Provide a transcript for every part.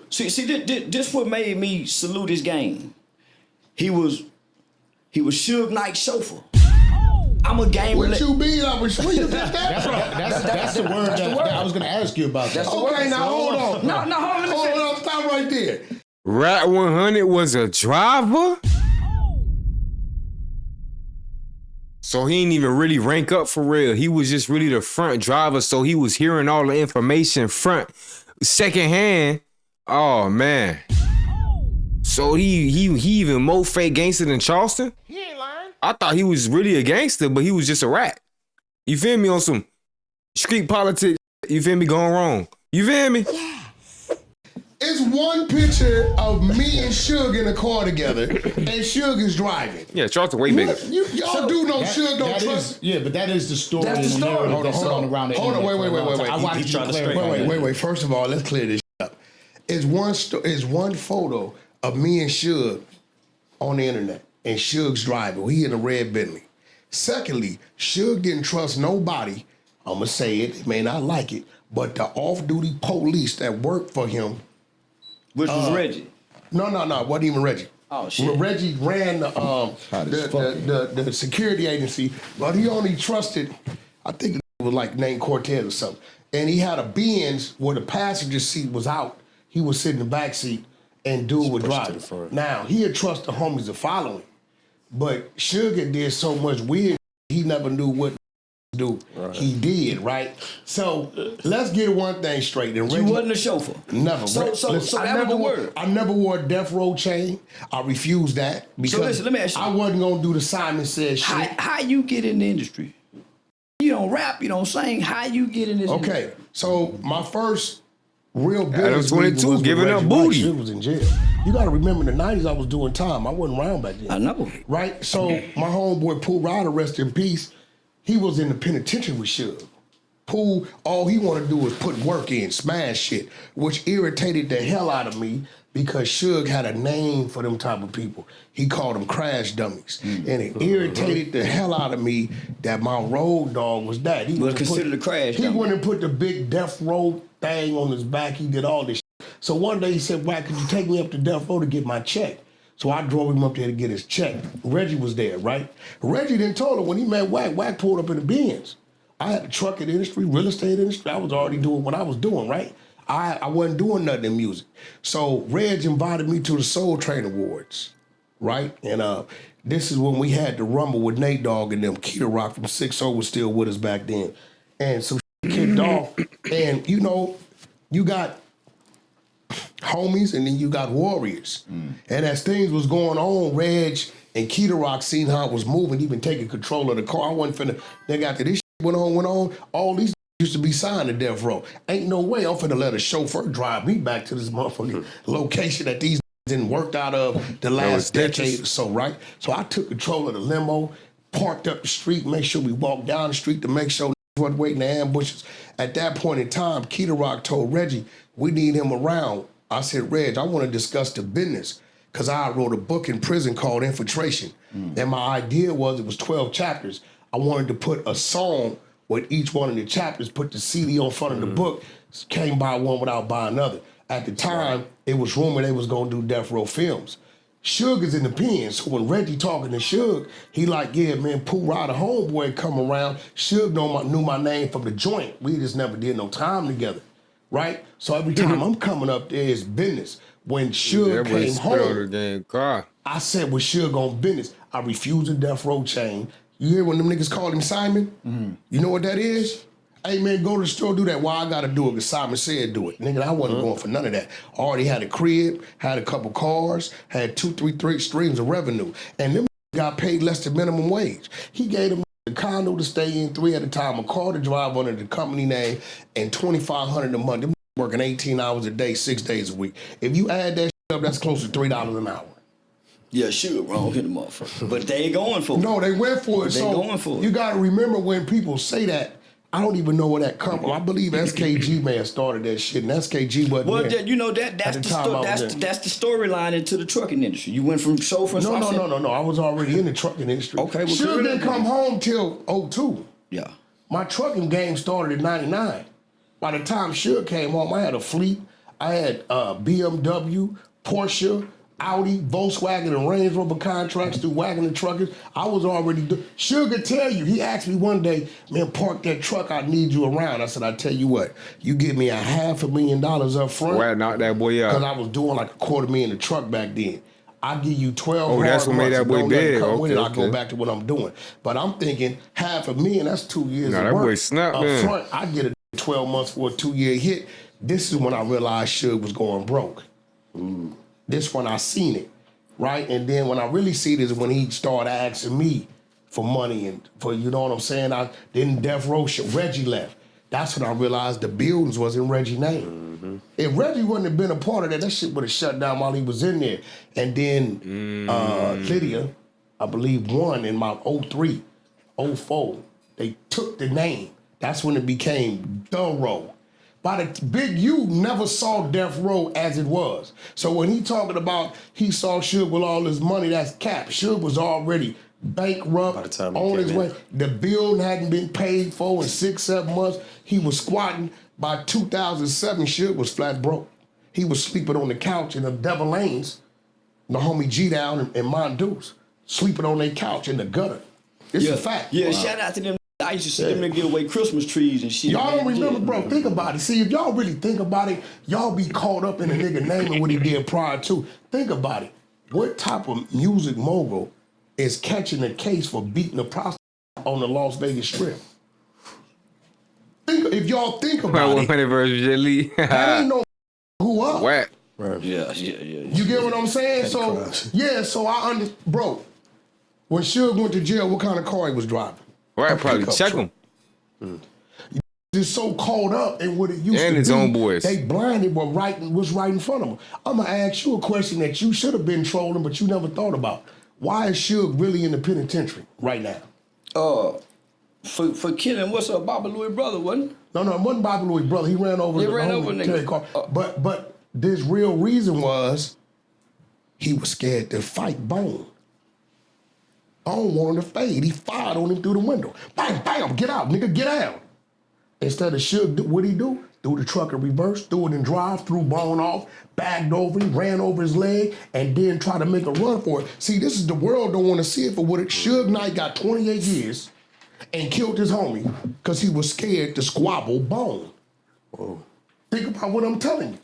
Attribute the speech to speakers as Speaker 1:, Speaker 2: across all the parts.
Speaker 1: See, this what made me salute this game. He was Suge Knight's chauffeur. I'm a game.
Speaker 2: What you mean? I was where you get that from?
Speaker 3: That's the word that I was going to ask you about.
Speaker 1: That's the
Speaker 2: okay,
Speaker 1: word.
Speaker 2: now hold on.
Speaker 1: No, hold on.
Speaker 2: Stop right there.
Speaker 4: Wack100 was a driver? So he didn't even really rank up for real. He was just really the front driver, so he was hearing all the information front, secondhand. Oh, man. So he even more fake gangster than Charleston?
Speaker 3: He ain't lying.
Speaker 4: I thought he was really a gangster, but he was just a rat. You feel me? On some street politics, you feel me? Going wrong. You feel me?
Speaker 2: Yeah. It's one picture of me and Suge in a car together, and Suge is driving.
Speaker 4: Yeah, Charleston way bigger.
Speaker 2: Y'all do know Suge don't trust.
Speaker 3: Yeah, but that is the story.
Speaker 1: That's the story.
Speaker 3: Hold on.
Speaker 2: Hold on. Wait.
Speaker 3: I wanted you to clarify.
Speaker 2: Wait. First of all, let's clear this up. It's one photo of me and Suge on the internet, and Suge's driving. He in a red Bentley. Secondly, Suge didn't trust nobody. I'm gonna say it. They may not like it, but the off-duty police that worked for him.
Speaker 1: Which was Reggie.
Speaker 2: No, it wasn't even Reggie.
Speaker 1: Oh shit.
Speaker 2: Reggie ran the security agency, but he only trusted, I think it was like named Cortez or something. And he had a Benz where the passenger seat was out. He was sitting in the back seat and dude was driving. Now, he'd trust the homies to follow him. But Sugar did so much weird, he never knew what to do. Right. He did, right? So let's get one thing straight. And
Speaker 1: Reggie, you wasn't a chauffeur.
Speaker 2: Never.
Speaker 1: So that was the word.
Speaker 2: I never wore a death row chain. I refused that because
Speaker 1: so listen, let me ask you.
Speaker 2: I wasn't gonna do the Simon Says shit.
Speaker 1: How you get in the industry? You don't rap, you don't sing. How you get in this industry?
Speaker 2: Okay, so my first real
Speaker 4: Adams
Speaker 2: business
Speaker 4: 22
Speaker 2: was
Speaker 4: giving up booty.
Speaker 2: Shit was in jail. You gotta remember in the 90s I was doing time. I wasn't around back then.
Speaker 1: I know.
Speaker 2: Right? So my homeboy Pooh Ryder, rest in peace, he was in the penitentiary with Suge. Pooh, all he wanted to do was put work in, smash shit, which irritated the hell out of me because Suge had a name for them type of people. He called them crash dummies. And it irritated the hell out of me that my road dog was that. He
Speaker 1: was considered a crash dummy.
Speaker 2: He went and put the big death row thing on his back. He did all this shit. So one day he said, Wack, could you take me up to death row to get my check? So I drove him up there to get his check. Reggie was there, right? Reggie didn't tell him when he met Wack, Wack pulled up in the Benz. I had the trucking industry, real estate industry. I was already doing what I was doing, right? I wasn't doing nothing in music. So Reg invited me to the Soul Train Awards, right? And this is when we had the Rumble with Nate Dogg and them. Keita Rock from 6-0 was still with us back then. And so kicked off. And, you know, you got homies and then you got warriors. And as things was going on, Reg and Keita Rock seen how it was moving, even taking control of the car. I wasn't finna, they got to this shit went on. All these used to be signed to death row. Ain't no way I'm finna let a chauffeur drive me back to this motherfucking location that these didn't work out of the last decade or so, right? So I took control of the limo, parked up the street, make sure we walked down the street to make sure wasn't waiting to ambushes. At that point in time, Keita Rock told Reggie, we need him around. I said, Reg, I want to discuss the business because I wrote a book in prison called Infiltration. And my idea was, it was 12 chapters. I wanted to put a song with each one of the chapters, put the CD on front of the book, came by one without buying another. At the time, it was rumored they was gonna do Death Row Films. Suge is in the pen, so when Reggie talking to Suge, he like, yeah, man, Pooh Ryder homeboy come around. Suge knew my name from the joint. We just never did no time together, right? So every time I'm coming up there, it's business. When Suge came home, I said with Suge on business, I refused a Death Row chain. You hear when them niggas call him Simon? You know what that is? Hey man, go to the store, do that. Why I gotta do it? Because Simon said do it. Nigga, I wasn't going for none of that. Already had a crib, had a couple cars, had 2-3 streams of revenue. And them got paid less than minimum wage. He gave them a condo to stay in, 3 at a time, a car to drive under the company name, and $2,500 a month. Them working 18 hours a day, 6 days a week. If you add that up, that's close to $3 an hour.
Speaker 1: Yeah, sure, wrong hit the motherfucker. But they ain't going for it.
Speaker 2: No, they went for it.
Speaker 1: They going for it.
Speaker 2: You gotta remember when people say that, I don't even know where that come from. I believe SKG may have started that shit, and SKG wasn't there.
Speaker 1: Well, you know that's the storyline into the trucking industry. You went from chauffeur.
Speaker 2: No. I was already in the trucking industry.
Speaker 1: Okay, well,
Speaker 2: Suge didn't come home till 02.
Speaker 1: Yeah.
Speaker 2: My trucking game started in '99. By the time Suge came home, I had a fleet. I had BMW, Porsche, Audi, Volkswagen, and Range Rover contracts through Wagon Truckers. I was already Sugar tell you. He asked me one day, man, park that truck. I need you around. I said, I tell you what, you give me $500,000 up front.
Speaker 4: Why knock that boy out?
Speaker 2: Because I was doing like $250,000 a truck back then. I give you 12
Speaker 4: Oh, that's
Speaker 2: hard
Speaker 4: what made
Speaker 2: months
Speaker 4: that boy
Speaker 2: and don't let it
Speaker 4: big.
Speaker 2: come with it. I
Speaker 4: Okay.
Speaker 2: go back to what I'm doing. But I'm thinking $500,000, that's 2 years
Speaker 4: Nah,
Speaker 2: of
Speaker 4: that
Speaker 2: work.
Speaker 4: boy snapped,
Speaker 2: up
Speaker 4: man.
Speaker 2: front, I get a 12 months for a 2-year hit. This is when I realized Suge was going broke. This when I seen it, right? And then when I really see it is when he started asking me for money and for, you know what I'm saying? Then Death Row, Reggie left. That's when I realized the buildings was in Reggie's name. If Reggie wouldn't have been a part of that, that shit would have shut down while he was in there. And then Lydia, I believe, won in my 03, 04. They took the name. That's when it became The Row. By the Big U never saw Death Row as it was. So when he talking about he saw Suge with all his money, that's cap. Suge was already bankrupt,
Speaker 3: By the time he
Speaker 2: on
Speaker 3: came
Speaker 2: his
Speaker 3: in.
Speaker 2: way. The bill hadn't been paid for in 6-7 months. He was squatting. By 2007, Suge was flat broke. He was sleeping on the couch in the Devil Lanes, the homie G Down and Mondoose, sleeping on their couch in the gutter. It's a fact.
Speaker 1: Yeah, shout out to them. I used to see them give away Christmas trees and shit.
Speaker 2: Y'all don't
Speaker 1: man.
Speaker 2: remember,
Speaker 1: Yeah.
Speaker 2: bro. Think about it. See, if y'all really think about it, y'all be caught up in a nigga name and what he did prior to. Think about it. What type of music mogul is catching a case for beating a prostitute on the Las Vegas Strip? If y'all think about it,
Speaker 4: 100 versus Jet Li.
Speaker 2: that ain't no who up.
Speaker 4: Whack.
Speaker 1: Yeah.
Speaker 2: You get what I'm saying? So,
Speaker 3: Cross.
Speaker 2: yeah, so bro, when Suge went to jail, what kind of car he was driving?
Speaker 4: Whack
Speaker 2: A
Speaker 4: probably
Speaker 2: pickup
Speaker 4: check
Speaker 2: truck.
Speaker 4: him.
Speaker 2: Just so caught up in what it used
Speaker 4: And
Speaker 2: to
Speaker 4: his
Speaker 2: be.
Speaker 4: own boys.
Speaker 2: They blinded what's right in front of them. I'm gonna ask you a question that you should have been trolling, but you never thought about. Why is Suge really in the penitentiary right now?
Speaker 1: For killing what's up, Baba Louie brother, wasn't it?
Speaker 2: No, it wasn't Bobby Louis' brother. He ran over
Speaker 1: He
Speaker 2: the
Speaker 1: ran
Speaker 2: homie
Speaker 1: over a nigga.
Speaker 2: Terry Carr. But this real reason was he was scared to fight Bone. Bone wanted to fade. He fired on him through the window. Bam, bam, get out, nigga, get out. Instead of Suge, what'd he do? Threw the truck in reverse, threw it in drive, threw Bone off, bagged over him, ran over his leg, and then tried to make a run for it. See, this is the world don't want to see it for what it. Suge Knight got 28 years and killed his homie because he was scared to squabble Bone. Whoa. Think about what I'm telling you.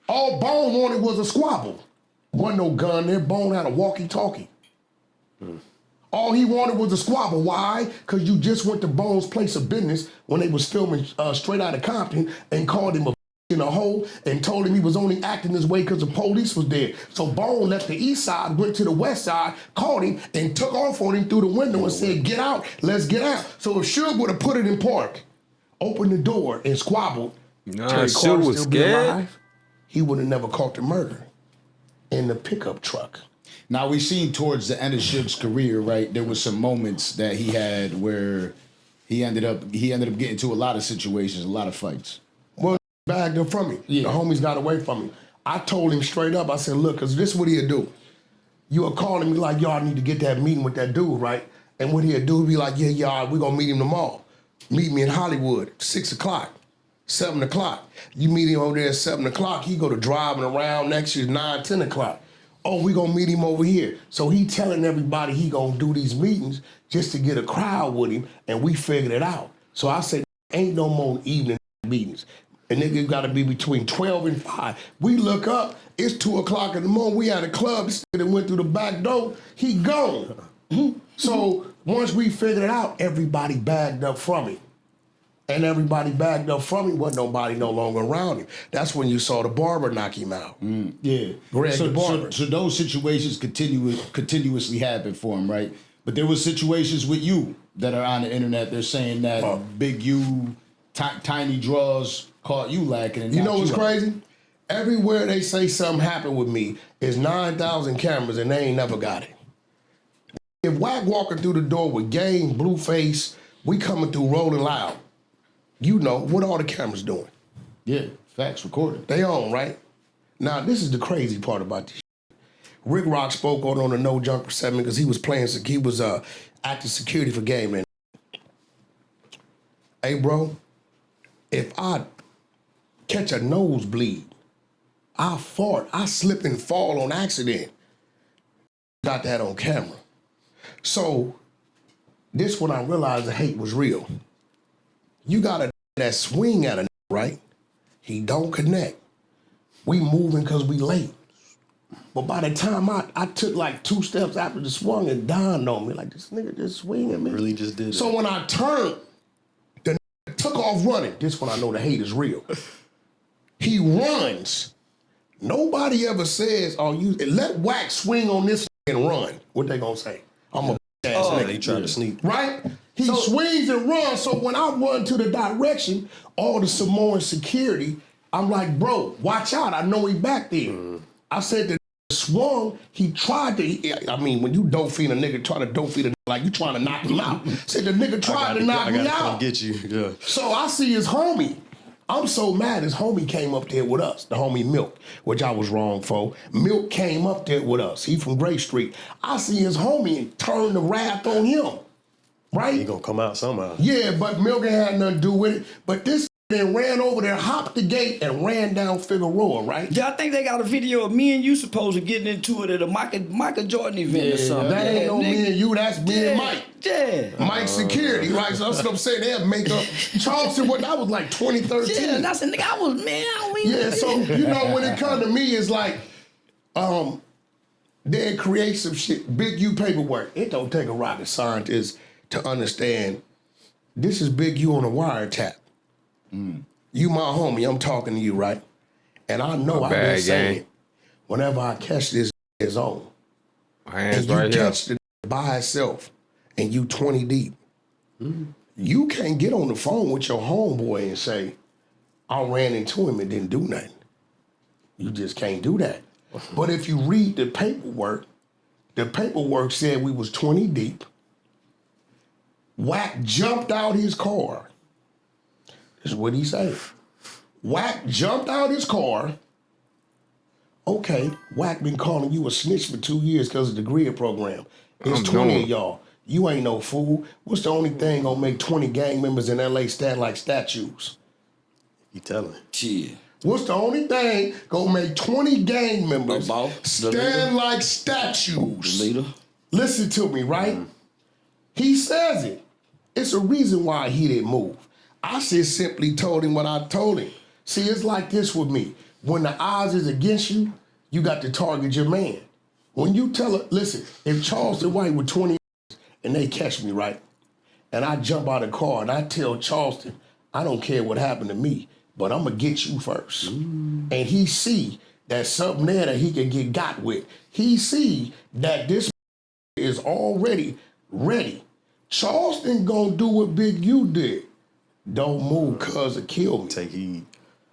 Speaker 2: All Bone wanted was a squabble. Wasn't no gun there. Bone had a walkie-talkie. All he wanted was a squabble. Why? Because you just went to Bone's place of business when they was filming Straight Outta Compton and called him a in a hole and told him he was only acting this way because the police was there. So Bone left the east side, went to the west side, called him, and took off on him through the window and said, get out, let's get out. So if Suge would have put it in park, opened the door and squabbled,
Speaker 4: Nah,
Speaker 2: Terry
Speaker 4: Suge
Speaker 2: Carter
Speaker 4: was
Speaker 2: still be
Speaker 4: scared.
Speaker 2: alive, he would have never caught the murder in the pickup truck.
Speaker 3: Now we seen towards the end of Suge's career, right? There was some moments that he had where he ended up getting into a lot of situations, a lot of fights.
Speaker 2: Well, bagged up from me.
Speaker 3: Yeah.
Speaker 2: The homies got away from me. I told him straight up, I said, look, because this is what he'll do. You'll call him like, y'all need to get that meeting with that dude, right? And what he'll do, he'll be like, yeah, y'all, we're going to meet him tomorrow. Meet me in Hollywood, 6 o'clock, 7 o'clock. You meet him over there at 7 o'clock, he go to driving around next year, 9, 10 o'clock. Oh, we gonna meet him over here. So he telling everybody he gonna do these meetings just to get a crowd with him, and we figured it out. So I said, ain't no more evening meetings. And nigga gotta be between 12 and 5. We look up, it's 2 o'clock in the morning, we at a club, this nigga went through the back door, he gone. So once we figured it out, everybody bagged up from him. And everybody bagged up from him, wasn't nobody no longer around him. That's when you saw the barber knock him out.
Speaker 3: Yeah.
Speaker 2: Greg the barber.
Speaker 3: So those situations continuously happen for him, right? But there was situations with you that are on the internet. They're saying that Big U, Tiny Draws caught you lacking. And
Speaker 2: You know what's
Speaker 3: out.
Speaker 2: crazy? Everywhere they say something happened with me is 9,000 cameras and they ain't never got it. If Wack walking through the door with Game, Blueface, we coming through rolling loud, you know what all the cameras doing.
Speaker 3: Yeah, facts recorded.
Speaker 2: They on, right? Now, this is the crazy part about this. Rick Rock spoke on the No Jumper segment because he was acting security for Game. And hey, bro, if I catch a nosebleed I fought. I slip and fall on accident. Got that on camera. So this when I realized the hate was real. You got a that swing at a right? He don't connect. We moving because we late. But by the time I took like 2 steps after the swung, it dawned on me, like, this nigga just swinging me.
Speaker 5: Really just did it.
Speaker 2: So when I turned, the nigga took off running. This when I know the hate is real. He runs. Nobody ever says, oh, you let Wack swing on this and run. What they gonna say? I'm a ass nigga.
Speaker 5: They trying to sneak.
Speaker 2: Right? He swings and runs. So when I run to the direction, all the Samoan security, I'm like, bro, watch out. I know he back there. I said the swung, he tried to, I mean, when you dope feed a nigga, try to dope feed a nigga, like you trying to knock him out. Said the nigga tried to knock me
Speaker 5: I gotta
Speaker 2: out.
Speaker 5: come get you. Yeah.
Speaker 2: So I see his homie. I'm so mad his homie came up there with us, the homie Milk, which I was wrong for. Milk came up there with us. He from Gray Street. I see his homie and turn the wrath on him. Right?
Speaker 5: He gonna come out somehow.
Speaker 2: Yeah, but Milk ain't had nothing to do with it. But this then ran over there, hopped the gate, and ran down Figueroa, right?
Speaker 1: Yeah, I think they got a video of me and you supposed to getting into it at a Michael Jordan event or something.
Speaker 2: That ain't no me and you, that's me and Mike.
Speaker 1: Yeah.
Speaker 2: Mike security, right? So that's what I'm saying. They'll make up. Charleston, what that was like 2013.
Speaker 1: Yeah, that's a nigga. I was, man, I don't even.
Speaker 2: Yeah, so you know when it comes to me, it's like, they create some shit, big U paperwork. It don't take a rocket scientist to understand this is Big U on a wiretap. You my homie, I'm talking to you, right? And I know I've been saying it. Whenever I catch this his own,
Speaker 4: Hands
Speaker 2: and you
Speaker 4: right here.
Speaker 2: catch the by itself, and you 20 deep, you can't get on the phone with your homeboy and say, I ran into him and didn't do nothing. You just can't do that. But if you read the paperwork said we was 20 deep. Wack jumped out his car. This is what he said. Wack jumped out his car. Okay, Wack been calling you a snitch for 2 years because of the grid program. There's 20 of y'all. You ain't no fool. What's the only thing gonna make 20 gang members in LA stand like statues?
Speaker 5: You telling.
Speaker 1: Shit.
Speaker 2: What's the only thing gonna make 20 gang members stand like statues?
Speaker 1: Leader.
Speaker 2: Listen to me, right? He says it. It's a reason why he didn't move. I just simply told him what I told him. See, it's like this with me. When the odds is against you, you got to target your man. When you tell her, listen, if Charleston White with 20 and they catch me, right? And I jump out of the car and I tell Charleston, I don't care what happened to me, but I'm gonna get you first. And he see that something there that he can get got with. He see that this is already ready. Charleston gonna do what Big U did. Don't move cuz it kill me.
Speaker 5: Take heed.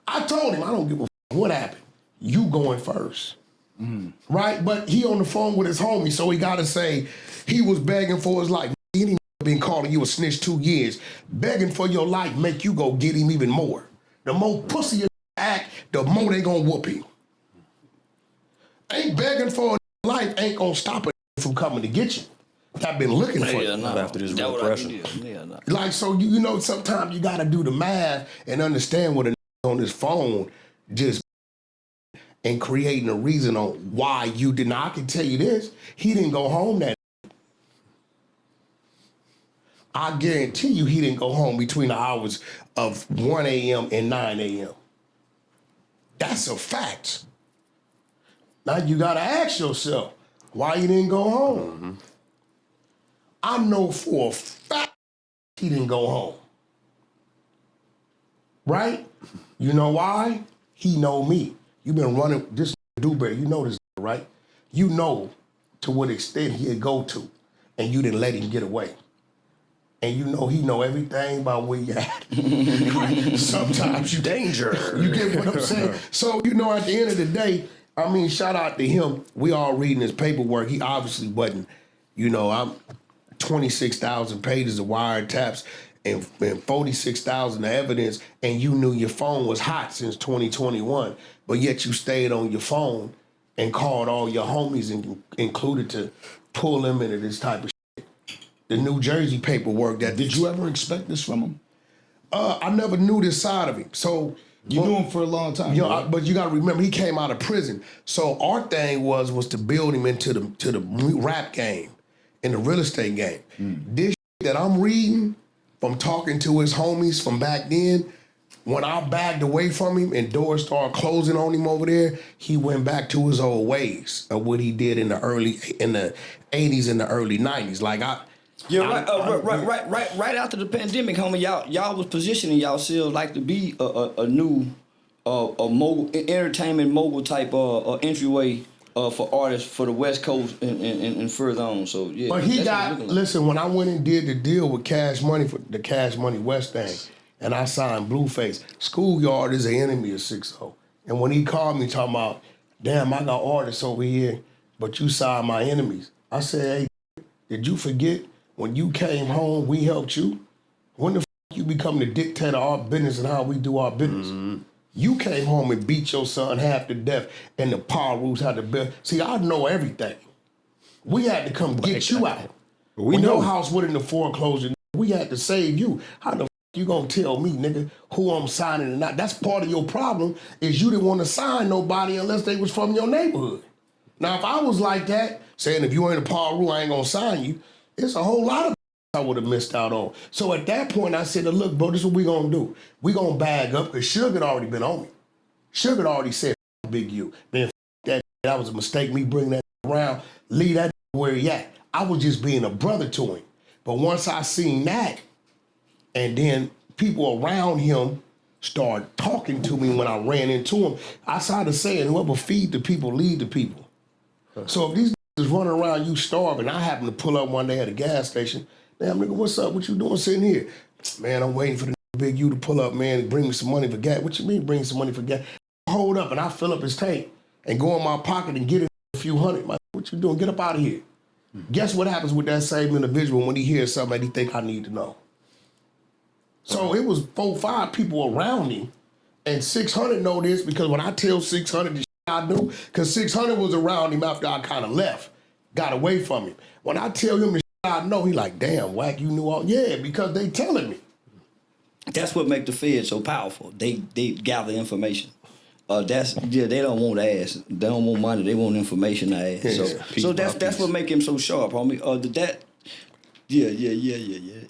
Speaker 2: I told him, I don't give a what happened. You going first. Right? But he on the phone with his homie, so he gotta say he was begging for his life. He ain't been calling you a snitch 2 years. Begging for your life make you go get him even more. The more pussy you act, the more they gonna whoop him. Ain't begging for a life ain't gonna stop it from coming to get you. I've been looking for you.
Speaker 5: Not after this real pressure.
Speaker 2: Like, so you know, sometimes you gotta do the math and understand what a on his phone just and creating a reason on why you did not. I can tell you this, he didn't go home that. I guarantee you he didn't go home between the hours of 1 a.m. and 9 a.m. That's a fact. Now you gotta ask yourself, why you didn't go home? I know for a fact he didn't go home. Right? You know why? He know me. You been running this Dewberry, you know this, right? You know to what extent he'd go to, and you didn't let him get away. And you know he know everything about where you at. Right? Sometimes you danger. You get what I'm saying? So, you know, at the end of the day, I mean, shout out to him. We all reading his paperwork. He obviously wasn't, you know, I'm 26,000 pages of wiretaps and 46,000 of evidence, and you knew your phone was hot since 2021, but yet you stayed on your phone and called all your homies and included to pull them into this type of shit. The New Jersey paperwork that...
Speaker 3: Did you ever expect this from him?
Speaker 2: I never knew this side of him. So
Speaker 3: You knew him for a long time.
Speaker 2: But you got to remember, he came out of prison. So our thing was to build him into the rap game and the real estate game. This that I'm reading from talking to his homies from back then, when I backed away from him and doors started closing on him over there, he went back to his old ways of what he did in the 80s and the early 90s. Like
Speaker 1: right after the pandemic, homie, y'all was positioning yourselves like to be a new a mogul, entertainment mogul type entryway for artists for the West Coast and further on. So yeah.
Speaker 2: But he got listen. When I went and did the deal with Cash Money for the Cash Money West thing, and I signed Blueface, Schoolyard is an enemy of 6-0. And when he called me talking about, damn, I got artists over here, but you signed my enemies. I said, hey, did you forget when you came home, we helped you? When the f you become the dictator of our business and how we do our business? You came home and beat your son half to death, and the power rules had to build. See, I know everything. We had to come get you out. When your house went into foreclosure, we had to save you. How the f you gonna tell me, nigga, who I'm signing or not? That's part of your problem, is you didn't want to sign nobody unless they was from your neighborhood. Now, if I was like that, saying if you ain't a power rule, I ain't gonna sign you, it's a whole lot of I would have missed out on. So at that point, I said, look, bro, this is what we gonna do. We gonna bag up, because Suge had already been on me. Suge had already said, Big U. Man, that was a mistake, me bringing that around. Leave that where he at. I was just being a brother to him. But once I seen that, and then people around him started talking to me when I ran into him, I started saying, whoever feed the people, lead the people. So if these is running around you starving, I happened to pull up one day at a gas station. Damn, nigga, what's up? What you doing sitting here? Man, I'm waiting for the Big U to pull up, man, and bring me some money for gas. What you mean bring some money for gas? Hold up, and I fill up his tank and go in my pocket and get it a few hundred. What you doing? Get up out of here. Guess what happens with that same individual when he hears something that he think I need to know? So it was 4, 5 people around him, and 600 know this because when I tell 600 the shit I do, because 600 was around him after I kind of left, got away from him. When I tell him the shit I know, he like, damn, Wack, you knew all? Yeah, because they telling me.
Speaker 1: That's what make the Fed so powerful. They gather information. They don't want ass. They don't want money. They want information to ask.
Speaker 2: Yeah.
Speaker 1: So that's what make him so sharp, homie. Yeah.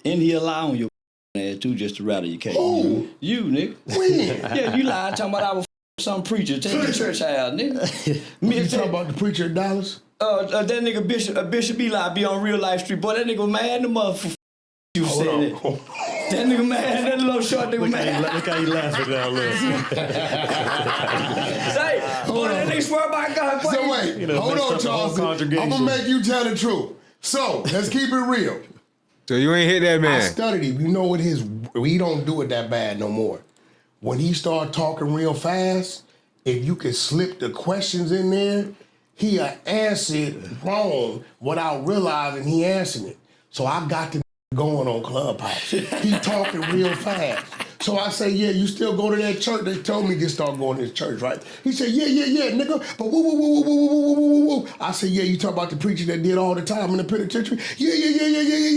Speaker 1: And he allow on your ass too, just to rattle your case.
Speaker 2: Who?
Speaker 1: You nigga.
Speaker 2: When?
Speaker 1: Yeah, you lied talking about I was some preacher taking the church out, nigga.
Speaker 2: You talking about the preacher at Dallas?
Speaker 1: That nigga Bishop Eli be on Real Life Street. Boy, that nigga mad the motherfucker. You said it. That nigga mad. That little short nigga mad.
Speaker 5: Look how he laughing now, look.
Speaker 1: Say, boy, that nigga swear by God. Boy.
Speaker 2: So wait, hold on, Charleston. I'm gonna make you tell the truth. So let's keep it real.
Speaker 4: So you ain't hit that
Speaker 2: I
Speaker 4: man.
Speaker 2: studied him. You know what he don't do it that bad no more. When he start talking real fast, if you could slip the questions in there, he'll answer it wrong without realizing he answering it. So I got the going on Clubhouse. He talking real fast. So I say, yeah, you still go to that church? They told me to start going to this church, right? He said, yeah, nigga. But woo. I said, yeah, you talk about the preacher that did all the time in the penitentiary? Yeah.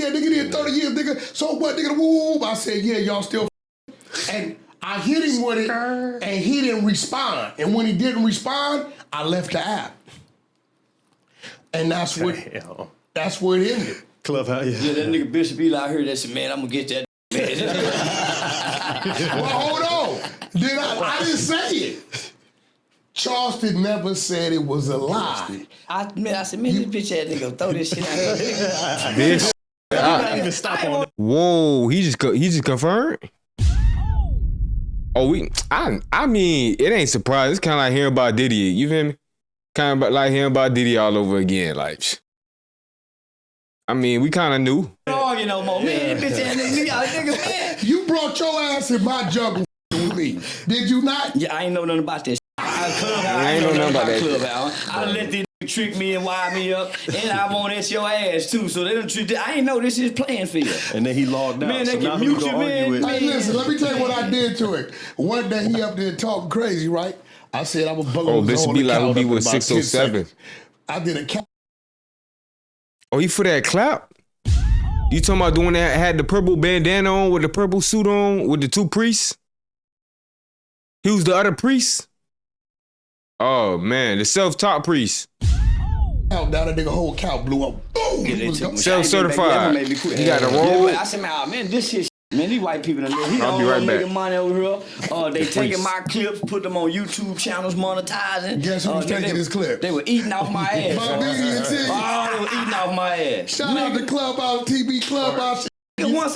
Speaker 2: Nigga did 30 years, nigga. So what, nigga? Woo. I said, yeah, y'all still. And I hit him with it, and he didn't respond. And when he didn't respond, I left the app. And that's where it ended.
Speaker 5: Clubhouse,
Speaker 1: yeah, that nigga Bishop Eli, I heard that said, man, I'm gonna get that
Speaker 2: Well, hold on. I didn't say it. Charleston never said it was a lie.
Speaker 1: I said, man, this bitch ass nigga throw this shit out.
Speaker 4: This.
Speaker 5: not even stop on it.
Speaker 4: Whoa, he just confirmed. Oh, I mean, it ain't surprising. It's kind of like hearing about Diddy. You feel me? Kind of like hearing about Diddy all over again. Like, I mean, we kind of knew.
Speaker 1: Oh, you know, more man, bitch ass nigga, man.
Speaker 2: You brought your ass in my jungle with me. Did you not?
Speaker 1: Yeah, I ain't know nothing about this.
Speaker 4: I ain't know nothing about that.
Speaker 1: Clubhouse. I let these trick me and wire me up, and I won't at your ass too. So they don't treat. I ain't know this is playing field.
Speaker 5: And then he logged out.
Speaker 1: Man, they
Speaker 5: so
Speaker 1: can
Speaker 5: now
Speaker 1: mute
Speaker 5: he
Speaker 1: you,
Speaker 5: gonna
Speaker 1: man.
Speaker 5: argue with.
Speaker 2: Hey, listen, let me tell you what I did to it. One day he up there talking crazy, right? I said I was bugging.
Speaker 4: Oh, Bishop Eli will be with 607.
Speaker 2: I did a count.
Speaker 4: Oh, he for that clap? You talking about doing that? Had the purple bandana on with the purple suit on with the two priests? He was the other priest? Oh, man. The self-taught priest.
Speaker 2: Out down, that nigga whole cow blew up. Boom!
Speaker 1: Yeah,
Speaker 2: He
Speaker 1: they
Speaker 2: was
Speaker 1: took
Speaker 2: gone.
Speaker 1: me.
Speaker 4: Self-certified.
Speaker 1: Made me quit.
Speaker 4: You got the
Speaker 1: Yeah,
Speaker 4: roll.
Speaker 1: but I said, man, this shit. Man, these white people, he
Speaker 4: I'll be
Speaker 1: don't
Speaker 4: right back.
Speaker 1: making money over here. They taking my clips, put them on YouTube channels, monetizing.
Speaker 2: Guess who was taking his clips?
Speaker 1: They were eating off my ass.
Speaker 2: My Biggie and T.
Speaker 1: Oh, they were eating off my ass.
Speaker 2: Shout out to Clubhouse, TV Clubhouse.
Speaker 1: Once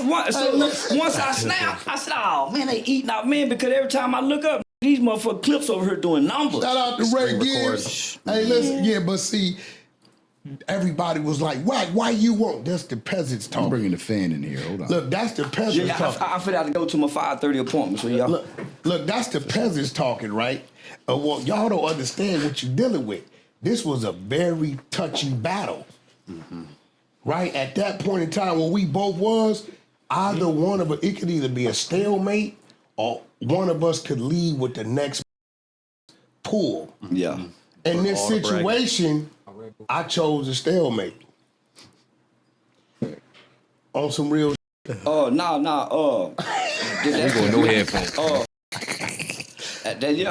Speaker 1: I snapped, I said, oh, man, they eating off me because every time I look up, these motherfucking clips over here doing numbers.
Speaker 2: Shout out to Ray Gibbs. Hey, listen, yeah, but see, everybody was like, why you won't? That's the peasants
Speaker 3: I'm
Speaker 2: talking.
Speaker 3: bringing the fan in here. Hold on.
Speaker 2: Look, that's the peasants
Speaker 1: Yeah,
Speaker 2: talking.
Speaker 1: I feel to go to my 5:30 appointment, so y'all.
Speaker 2: Look, that's the peasants talking, right? Well, y'all don't understand what you're dealing with. This was a very touchy battle, right? At that point in time, when we both was, either one of us, it could either be a stalemate or one of us could lead with the next pull.
Speaker 1: Yeah.
Speaker 2: In this situation, I chose a stalemate. On some real
Speaker 1: No.
Speaker 4: We going no headphones.
Speaker 1: Yeah.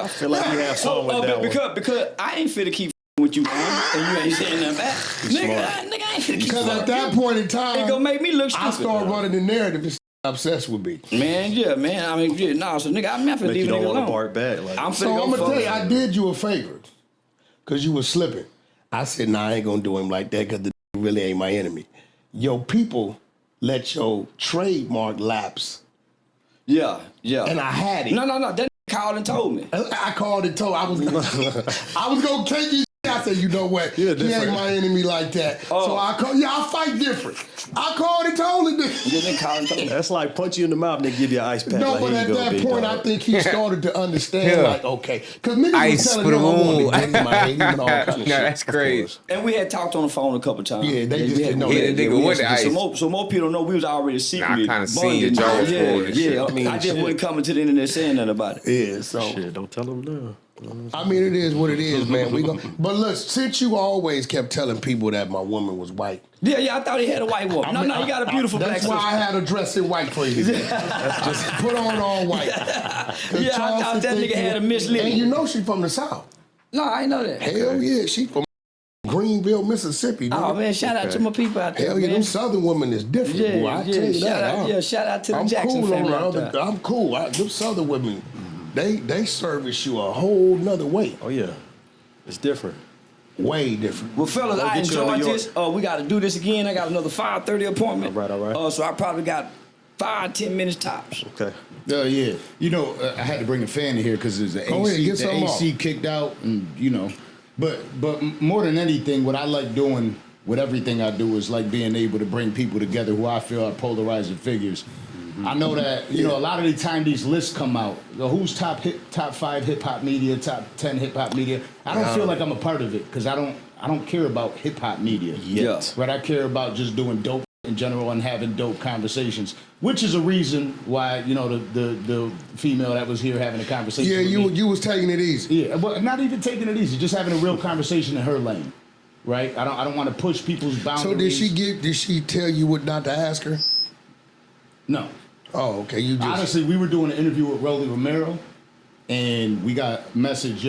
Speaker 5: Feel like you have fun with that one.
Speaker 1: Because I ain't finna keep with you, and you ain't saying nothing back. Nigga, I ain't finna keep
Speaker 2: because
Speaker 1: fucking
Speaker 2: at that
Speaker 1: with you.
Speaker 2: point in time,
Speaker 1: It gonna make me look stupid.
Speaker 2: I start running the narrative and obsessed with me.
Speaker 1: Man, yeah, man. I mean, yeah, nah, so nigga, I'm not finna
Speaker 5: Like
Speaker 1: leave
Speaker 5: you
Speaker 1: a nigga
Speaker 5: don't want to
Speaker 1: alone.
Speaker 5: bark back. Like,
Speaker 1: I'm finna
Speaker 2: So
Speaker 1: go
Speaker 2: I'm gonna
Speaker 1: fuck
Speaker 2: tell you,
Speaker 1: with
Speaker 2: I did you a favor, cause you was slipping. I said, nah, I ain't gonna do him like that, cause the really ain't my enemy. Your people let your trademark lapse,
Speaker 1: Yeah.
Speaker 2: and I had it.
Speaker 1: No. That nigga called and told me.
Speaker 2: I called and told I was gonna take you. I said, you know what?
Speaker 5: You're
Speaker 2: He ain't
Speaker 5: different.
Speaker 2: my enemy like that. So I called. Yeah, I fight different. I called and told him this.
Speaker 1: Yeah, nigga called and told me.
Speaker 5: that's like punch you in the mouth and they give you an ice pack.
Speaker 2: No,
Speaker 5: like,
Speaker 2: but
Speaker 5: here
Speaker 2: at
Speaker 5: you go,
Speaker 2: that
Speaker 5: big
Speaker 2: point,
Speaker 5: dog.
Speaker 2: I think he started to understand,
Speaker 4: Yeah.
Speaker 2: like, okay. Because niggas
Speaker 4: Ice
Speaker 2: was telling
Speaker 4: for the
Speaker 2: him I wanted
Speaker 4: wound.
Speaker 2: to hate him, I hate him, and all kind of
Speaker 4: Nah,
Speaker 2: shit.
Speaker 4: that's crazy.
Speaker 1: And we had talked on the phone a couple times.
Speaker 2: Yeah, they just didn't know
Speaker 4: Hit
Speaker 2: that.
Speaker 4: the nigga
Speaker 1: we
Speaker 4: with
Speaker 1: had-
Speaker 4: the ice.
Speaker 1: So more people don't know we was already secretly
Speaker 4: Nah, I kinda seen your
Speaker 1: bonding.
Speaker 4: jaws roll and shit.
Speaker 1: Yeah,
Speaker 5: I mean,
Speaker 1: I just
Speaker 5: shit.
Speaker 1: wasn't coming to the internet saying nothing about it.
Speaker 2: Yeah, so.
Speaker 5: Shit, don't tell them no.
Speaker 2: I mean, it is what it is, man. But look, since you always kept telling people that my woman was white.
Speaker 1: Yeah, I thought he had a white woman. No, you got a beautiful black
Speaker 2: That's
Speaker 1: sister.
Speaker 2: why I had her dressed in white for you today. Just put on all white.
Speaker 1: Yeah, I thought that nigga had a misleading.
Speaker 2: And you know she from the South.
Speaker 1: No, I ain't know that.
Speaker 2: Hell yeah, she from Greenville, Mississippi.
Speaker 1: Oh
Speaker 2: nigga.
Speaker 1: man, shout out to my people out there.
Speaker 2: Hell yeah,
Speaker 1: man.
Speaker 2: them Southern women is different, boy. I tell you that.
Speaker 1: Shout out to the
Speaker 2: I'm
Speaker 1: Jackson
Speaker 2: cool on
Speaker 1: family
Speaker 2: the
Speaker 1: out
Speaker 2: other.
Speaker 1: there.
Speaker 2: I'm cool. Them Southern women, they service you a whole nother way.
Speaker 5: Oh yeah, it's different.
Speaker 2: Way different.
Speaker 1: Well, fellas, I
Speaker 5: get you to
Speaker 1: enjoyed
Speaker 5: New York.
Speaker 1: this. We got to do this again. I got another 5:30 appointment.
Speaker 5: All right.
Speaker 1: So I probably got 5-10 minutes tops.
Speaker 5: Okay.
Speaker 3: Yeah. You know, I had to bring a fan in here because there's the
Speaker 2: Go ahead,
Speaker 3: AC,
Speaker 2: get
Speaker 3: the
Speaker 2: some
Speaker 3: AC kicked out, and you know. But more than anything, what I like doing with everything I do is like being able to bring people together who I feel are polarizing figures. I know that a lot of the time these lists come out. Who's top 5 hip hop media, top 10 hip hop media? I don't feel like I'm a part of it because I don't care about hip hop media
Speaker 1: yet.
Speaker 3: Right? I care about just doing dope in general and having dope conversations, which is a reason why the female that was here having a conversation.
Speaker 2: Yeah,
Speaker 3: with me,
Speaker 2: you was taking it easy.
Speaker 3: yeah, but not even taking it easy, just having a real conversation in her lane, right? I don't want to push people's boundaries.
Speaker 2: So did she tell you what not to ask her?
Speaker 3: No.
Speaker 2: Oh, okay. You just
Speaker 3: Honestly, we were doing an interview with Rolly Romero, and we got message,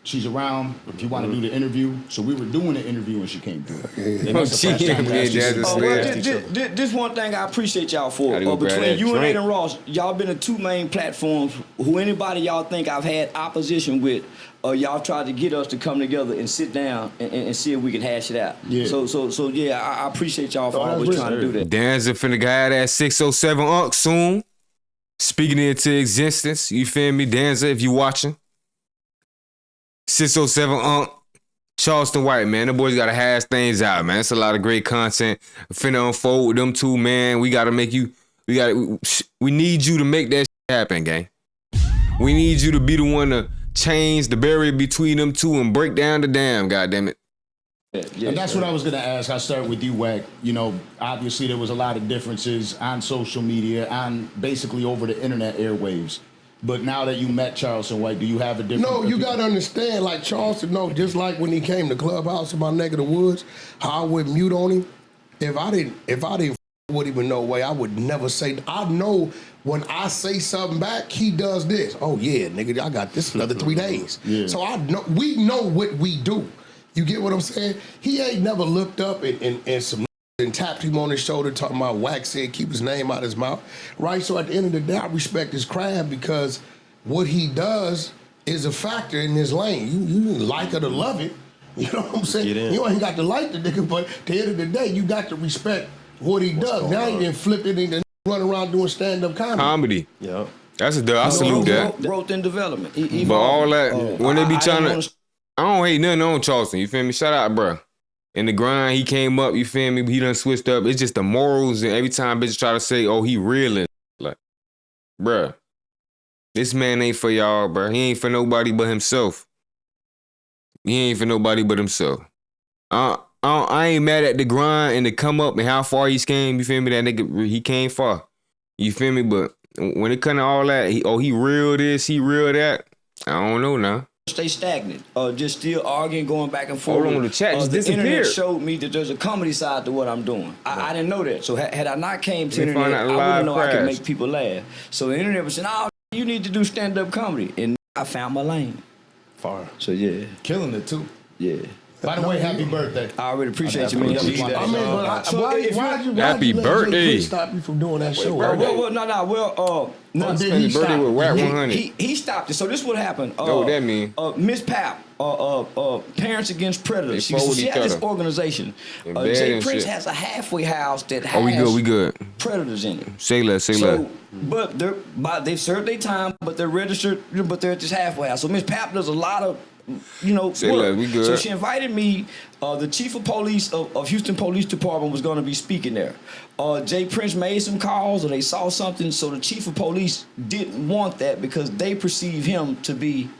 Speaker 3: she's around if you want to do the interview. So we were doing the interview and she came through. And
Speaker 4: Oh,
Speaker 3: that's the first
Speaker 4: she
Speaker 3: time we
Speaker 4: ain't
Speaker 3: actually
Speaker 4: been
Speaker 3: seen
Speaker 4: there
Speaker 3: each
Speaker 1: Well,
Speaker 3: other.
Speaker 1: this one thing I appreciate y'all for.
Speaker 4: Gotta go grab
Speaker 1: Between
Speaker 4: that
Speaker 1: you and
Speaker 4: drink.
Speaker 1: Aiden Ross, y'all been the two main platforms who anybody y'all think I've had opposition with, y'all tried to get us to come together and sit down and see if we can hash it out.
Speaker 2: Yeah.
Speaker 1: So yeah, I appreciate y'all for
Speaker 2: that's
Speaker 1: always
Speaker 2: real.
Speaker 1: trying to do that.
Speaker 4: Danza finna guy that 607 Unk soon. Speaking it into existence. You feel me? Danza, if you watching. 607 Unk. Charleston White, man. The boys gotta hash things out, man. It's a lot of great content. Finna unfold with them two, man. We need you to make that shit happen, gang. We need you to be the one to change the barrier between them two and break down the dam, goddammit.
Speaker 1: Yeah,
Speaker 3: And that's what I was gonna ask. I'll start with you, Wack. Obviously there was a lot of differences on social media, on basically over the internet airwaves. But now that you met Charleston White, do you have a different?
Speaker 2: No, you gotta understand, like Charleston, just like when he came to Clubhouse in my neck of the woods, how I would mute on him. If I didn't wouldn't even know way. I would never say. I know when I say something back, he does this. Oh yeah, nigga, I got this another 3 days. Yeah. So I know we know what we do. You get what I'm saying? He ain't never looked up and some and tapped him on his shoulder talking about Wack said keep his name out his mouth. Right? So at the end of the day, I respect his craft because what he does is a factor in his lane. You like it or love it. You know what I'm saying? You ain't got to like the nigga, but at the end of the day, you got to respect what he does. Now he done flipped it and run around doing stand-up comedy.
Speaker 5: Yeah.
Speaker 4: That's I salute that.
Speaker 1: Growth and development.
Speaker 4: But all that, when they be trying to, I don't hate nothing on Charleston, you feel me? Shout out, bro. In the grind, he came up, you feel me? He done switched up. It's just the morals, and every time bitches try to say, oh, he real, like, bruh, this man ain't for y'all, bruh. He ain't for nobody but himself. He ain't for nobody but himself. I ain't mad at the grind and the come up and how far he's came, you feel me? That nigga, he came far. You feel me? But when it come to all that, he real this, he real that, I don't know now.
Speaker 1: Stay stagnant, just still arguing, going back and forth.
Speaker 4: Hold on, the chat just disappeared.
Speaker 1: The internet showed me that there's a comedy side to what I'm doing. I didn't know that. So had I not came to the internet, I wouldn't know I could make people laugh. So the internet was saying, oh, you need to do stand-up comedy. And I found my lane.
Speaker 5: Far.
Speaker 1: So yeah.
Speaker 3: Killing it too.
Speaker 1: Yeah.
Speaker 3: By the way, happy birthday.
Speaker 1: I already appreciate you, man.
Speaker 4: Happy birthday.
Speaker 2: Stop you from doing that show.
Speaker 1: Well,
Speaker 4: His birthday with Wack100.
Speaker 1: He stopped it. So this is what happened.
Speaker 4: Know what that mean?
Speaker 1: Miss Pap, Parents Against Predators. She has this organization. Jay Prince has a halfway house that has
Speaker 4: we good.
Speaker 1: predators in it.
Speaker 4: Say less.
Speaker 1: But they've served their time, but they're registered, but they're at this halfway house. So Miss Pap does a lot of work.
Speaker 4: We good.
Speaker 1: So she invited me. The chief of police of Houston Police Department was going to be speaking there. Jay Prince made some calls, or they saw something. So the chief of police didn't want that because they perceive him to be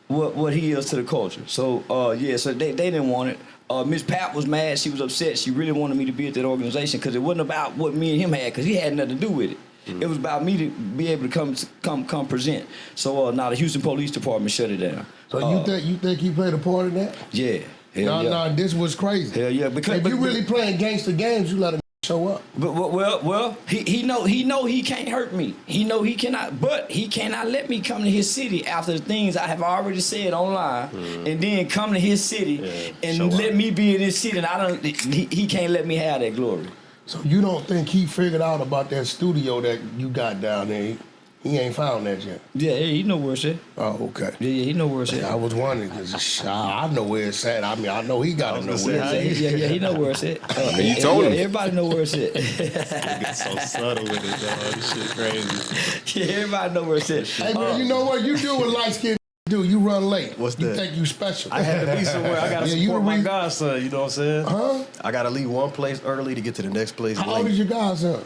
Speaker 1: what he is to the culture. So so they didn't want it. Miss Pap was mad. She was upset. She really wanted me to be at that organization because it wasn't about what me and him had, because he had nothing to do with it. It was about me to be able to come present. So now the Houston Police Department shut it down.
Speaker 2: So you think he played a part in that?
Speaker 1: Yeah.
Speaker 2: No, this was crazy.
Speaker 1: Hell yeah. Because
Speaker 2: if you really playing gangster games, you let him show up.
Speaker 1: But well, he know he can't hurt me. He know he cannot, but he cannot let me come to his city after the things I have already said online, and then come to his city and let me be in his city. And he can't let me have that glory.
Speaker 2: So you don't think he figured out about that studio that you got down there? He ain't found that yet.
Speaker 1: Yeah, he know where it's at.
Speaker 2: Oh, okay.
Speaker 1: Yeah, he know where it's at.
Speaker 2: I was wondering because I know where it's at. I mean, I know he got to know where it's at.
Speaker 1: Yeah, he know where it's at.
Speaker 4: You told him.
Speaker 1: Everybody know where it's at.
Speaker 5: It's so subtle with it, dog. This shit crazy.
Speaker 1: Yeah, everybody know where it's at.
Speaker 2: Hey man, you know what you do with light skin? You run late.
Speaker 5: What's that?
Speaker 2: You think you special.
Speaker 5: I had to be somewhere. I got to support my godson, you know what I'm saying?
Speaker 2: Huh?
Speaker 5: I got to leave one place early to get to the next place late.
Speaker 2: How old is your godson?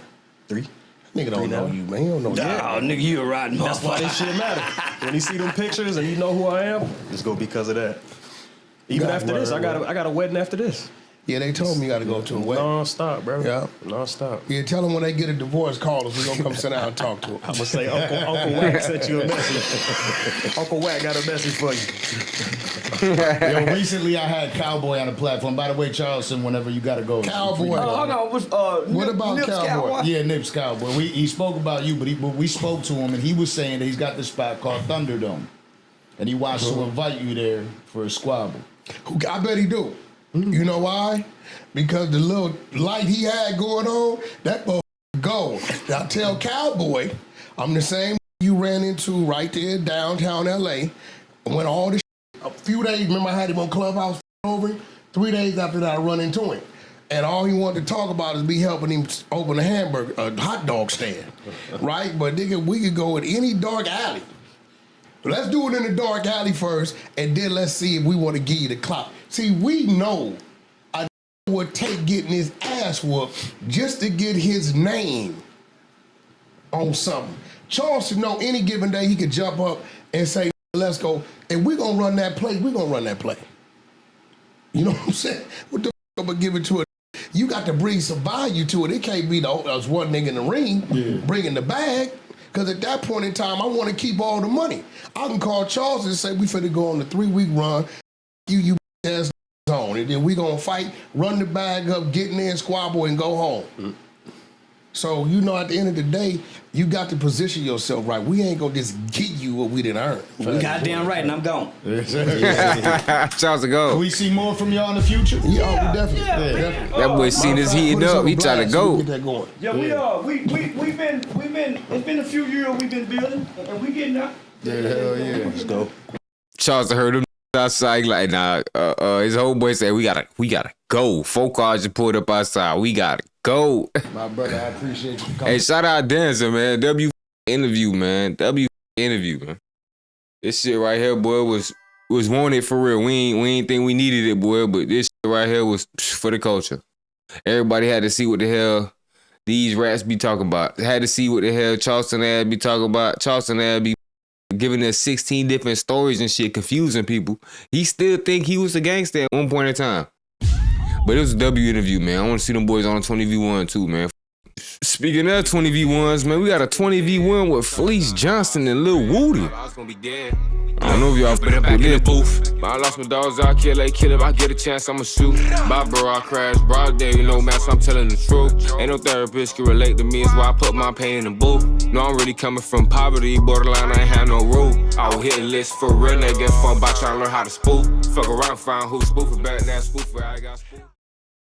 Speaker 5: 3.
Speaker 2: Nigga don't know you, man. He don't know you.
Speaker 1: Oh, nigga, you a rotten motherfucker.
Speaker 5: That's why this shit matter. When he see them pictures and he know who I am, it's going to be because of that. Even after this, I got a wedding after this.
Speaker 2: Yeah, they told me you got to go to a wedding.
Speaker 5: Non-stop, bro.
Speaker 2: Yeah.
Speaker 5: Non-stop.
Speaker 2: Yeah, tell them when they get a divorce, call us. We're going to come sit down and talk to them.
Speaker 5: I'm going to say Uncle Wack sent you a message. Uncle Wack got a message for you.
Speaker 3: Yo, recently I had Cowboy on the platform. By the way, Charleston, whenever you got to go.
Speaker 2: Cowboy.
Speaker 1: Hold on.
Speaker 2: What about
Speaker 1: Nips
Speaker 2: Cowboy?
Speaker 3: Yeah, Nips Cowboy. He spoke about you, but we spoke to him, and he was saying that he's got this spot called Thunderdome. And he wants to invite you there for a squabble.
Speaker 2: I bet he do. You know why? Because the little light he had going on, that motherfucker go. Now tell Cowboy, I'm the same you ran into right there downtown LA. When all this a few days, remember I had him on Clubhouse over? 3 days after that I run into him. And all he wanted to talk about is me helping him open a hot dog stand. Right? But nigga, we could go in any dark alley. Let's do it in the dark alley first, and then let's see if we want to give you the clout. See, we know a would take getting his ass whooped just to get his name on something. Charleston know any given day he could jump up and say, let's go, and we're going to run that play. We're going to run that play. You know what I'm saying? What the f*** I'm going to give it to it? You got to bring some value to it. It can't be us one nigga in the ring bringing the bag. Because at that point in time, I want to keep all the money. I can call Charles and say, we finna go on the 3-week run, you ass on, and then we gonna fight, run the bag up, get in there and squabble and go home. So, at the end of the day, you got to position yourself right. We ain't gonna just give you what we didn't earn.
Speaker 1: Goddamn right, and I'm gone.
Speaker 4: Charles to go.
Speaker 3: Can we see more from y'all in the future?
Speaker 2: Yeah, we definitely.
Speaker 1: Yeah.
Speaker 4: That boy seen us heating up. He trying to go.
Speaker 2: Get that going.
Speaker 1: Yeah, we are. We've been. It's been a few years we've been building, and we getting up.
Speaker 3: Yeah, hell yeah.
Speaker 5: Let's go.
Speaker 4: Charles heard him outside like, nah. His whole boy said we gotta go. 4 cars just pulled up outside. We gotta go.
Speaker 3: My brother, I appreciate you coming.
Speaker 4: Hey, shout out Dancer, man. Interview, man. Interview, man. This shit right here, boy, was wanted for real. We ain't think we needed it, boy, but this shit right here was for the culture. Everybody had to see what the hell these rats be talking about. They had to see what the hell Charleston ad be talking about. Charleston ad be giving us 16 different stories and shit, confusing people. He still think he was a gangster at one point in time. But it was a W interview, man. I want to see them boys on a 20v1 too, man. Speaking of 20v1s, man, we got a 20v1 with Fleece Johnson and Lil Woody. I don't know if y'all been back in the booth. I lost my dogs, I kill if I get a chance, I'ma shoot. Bye, bro, I crash, broad day, man, so I'm telling the truth. Ain't no therapist can relate to me, it's why I put my pain in the booth. No, I'm really coming from poverty, borderline, I ain't have no rule. I will hit a list for real, they get fun by trying to learn how to spoof. Fuck around, find who spoof, better than spoof, where I got spoof.